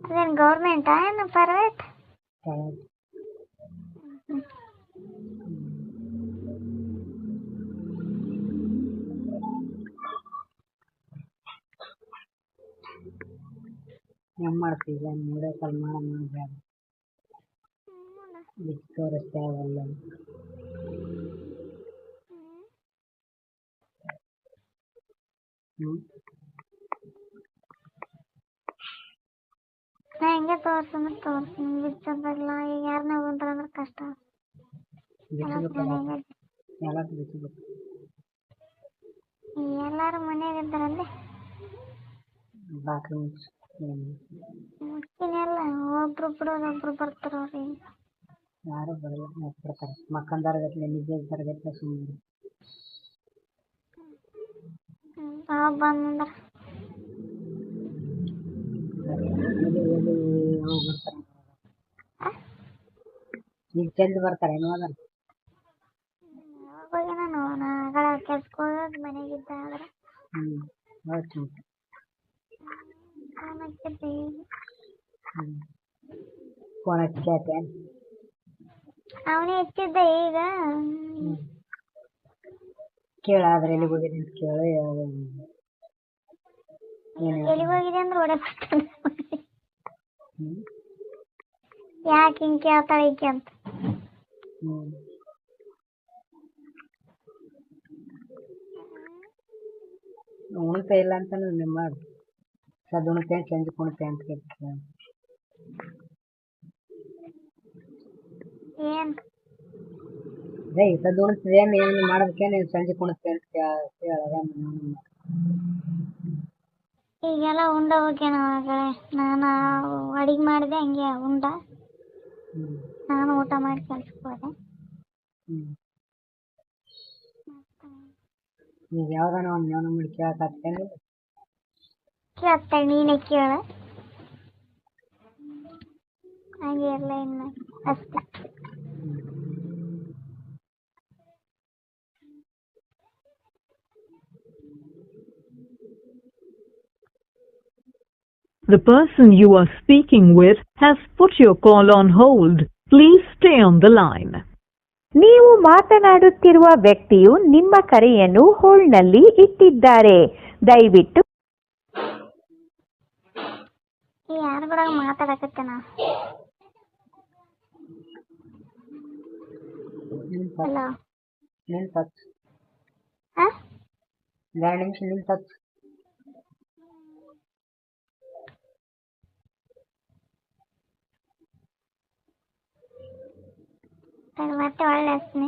ಅದೇನು ಗೌರ್ಮೆಂಟಾ ಏನು ಪ್ರೈವೇಟ್? ಹೆಂಗೆ ಮಾಡ್ತೀವಿ ಮೂರೇ ಕಾಲ್ ಮಾಡೋಣ ಬಿಟ್ಟು ತೋರಿಸ್ತೇವಲ್ಲ. ನಾ ಹೆಂಗೆ ತೋರ್ಸಂದ್ರೆ ತೋರ್ಸ್ತೀನಿ, ಬಿಚ್ಚೋದಿಲ್ಲ. ಈಗ ಯಾರನ್ನ ಬಂದ್ರಂದ್ರೆ ಕಷ್ಟ. ಎಲ್ಲಾರು ಮನೆಯಾಗ ಇದ್ದಾರಲ್ಲಿ ಮುಚ್ಚಿನ ಎಲ್ಲ ಒಬ್ರು ಬಿಡೋದು ಒಬ್ರು ಬರ್ತಾರ. ಅವ್ರಿಗೆ ಯಾರು ಬರಲ್ಲ, ಬರ್ತಾರೆ ಮಕ್ಕಂದಾರಗಟ್ಲೆ ನಿದ್ದೆ ತರಗಟ್ಲೆ ಸುಮ್ಮನೆ ಬಂದ್ರ ಈಗ ಚೆಂದ ಬರ್ತಾರೆ ಏನು ಅದಲ್ಲ. ಯಾವಾಗ ನಾನು ಆಗಳ ಕೆಲ್ಸಕ್ಕೆ ಹೋಗೋದು ಮನೆಗಿದ್ದ ಆದ್ರೆ ಫೋನ್ ಹಚ್ಚಿದ್ದೆ. ಫೋನ್ ಹಚ್ಚಿ ಅವನೇ ಹೆಚ್ಚಿದ್ದೆ ಈಗ ಕೇಳಾದ್ರೆ ಎಲ್ಲಿಗೆ ಹೋಗಿದೆ ಅಂತ ಕೇಳಿ ಎಲ್ಲಿಗೆ ಹೋಗಿದೆ ಅಂದ್ರೆ ಒಡೆ ಯಾಕೆ ಹಿಂಗೆ ಕೇಳ್ತಾಳೆ ಈಕೆ ಅಂತ. ಉಣ್ತಾ ಇಲ್ಲ ಅಂತ ಮಾಡಿ ಸದ್ ಉಣ್ತೆ ಸಂಜೆ ಕುಣ್ತೆ ಅಂತ ಕೇಳ್ತಾರೆ. ಏನು ರೇ ಸದ್ ಉಣ್ತದೆ ಏನು ಮಾಡೋದಕ್ಕೇನು ಸಂಜೆ ಕುಣಿಸ್ತೆ ಅಂತ ಕೇಳೋದ. ಈಗೆಲ್ಲ ಉಂಡ ಹೋಗ್ಯಾನ ಆಗಳೆ. ನಾನು ಅಡಿಗೆ ಮಾಡಿದೆ ಹಂಗೆ ಉಂಡ. ನಾನು ಊಟ ಮಾಡಿ ಕೆಲ್ಸಕ್ಕೆ ಹೋದೆ. ಈಗ ಯಾವ್ದಾನ ಒಂದು ನೇವನ ಮಾಡಿ ಕೇಳಕತ್ತೇನೆ. ಕೇಳ್ತಾಳೆ, ನೀನೇ ಕೇಳ ಹಂಗೆ ಇರಲ್ಲ ಇನ್ನು ಅಷ್ಟೇ. The person you are speaking with has put your call on hold. Please stay on the line. ನೀವು ಮಾತನಾಡುತ್ತಿರುವ ವ್ಯಕ್ತಿಯು ನಿಮ್ಮ ಕರೆಯನ್ನು ಹೋಲ್ಡ್ನಲ್ಲಿ ಇಟ್ಟಿದ್ದಾರೆ. ದಯವಿಟ್ಟು ಯಾರು ಕೂಡ ಮಾತಾಡಕತ್ತೇನ. ಹಲೋ ನಿಂತಚ್ಚು 2 ನಿಮಿಷ ನಿಂತಚ್ಚು. ಮತ್ತೆ ಒಳ್ಳೆ ಹಚ್ತೀನಿ.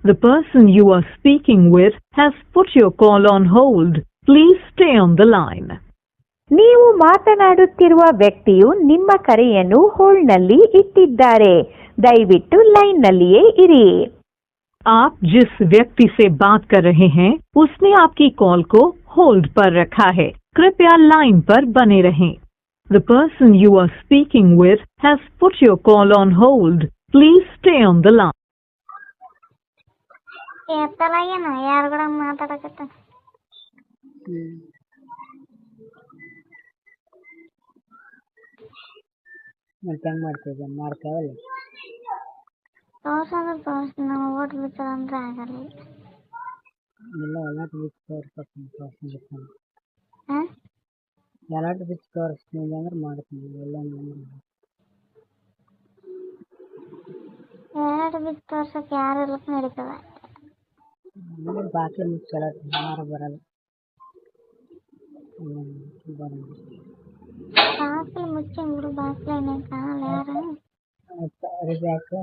The person you are speaking with has put your call on hold. Please stay on the line. ನೀವು ಮಾತನಾಡುತ್ತಿರುವ ವ್ಯಕ್ತಿಯು ನಿಮ್ಮ ಕರೆಯನ್ನು ಹೋಲ್ಡ್ನಲ್ಲಿ ಇಟ್ಟಿದ್ದಾರೆ. ದಯವಿಟ್ಟು ಲೈನ್ನಲ್ಲಿಯೇ ಇರಿ. आप जिस व्यक्ति से बात कर रहे हैं उसने आपकी कॉल को होल्ड पर रखा है. कृपया लाइन पर बने रहें. The person you are speaking with has put your call on hold. Please stay on the line. ಎತ್ತಲಾಗೇನ ಯಾರು ಕೂಡ ಮಾತಾಡಕತ್ತ. ಮತ್ತೆ ಹೆಂಗೆ ಮಾಡ್ತೀವಿ ಮಾಡ್ತೇವಲ್ಲ. ತೋರ್ಸಂದ್ರೆ ತೋರಿಸ್ತೀನಿ, ನಾವು ಓಟ್ ಬಿಚ್ಚೋದಂದ್ರೆ ಆಗಲ್ಲ. ಇಲ್ಲ ಎಲ್ಲಾಟು ಬಿಚ್ಚಿ ತೋರಿಸ್ತೀನಿ ಹಾಂ ಎಲ್ಲಾಟು ಬಿಚ್ಚಿ ತೋರಿಸ್ತೀನಿ ಅಂದ್ರೆ ಮಾಡ್ತೀನಿ. ಎಲ್ಲ ಎರಡು ಬಿಚ್ಚಿ ತೋರ್ಸಕ್ಕೆ ಯಾರು ಇರ್ಲಕ್ಕ ನಡೀತದ. ಬಾಕಿ ಮುಚ್ಚಲ ಯಾರು ಬರಲ್ಲ. ಬಾಕ್ಲಿ ಮುಚ್ಚಿ ಬಿಡು, ಬಾಕ್ಲಿ ಕಾಣಲ್ಲ ಯಾರು. ಅರಿವಿ ಹಾಕು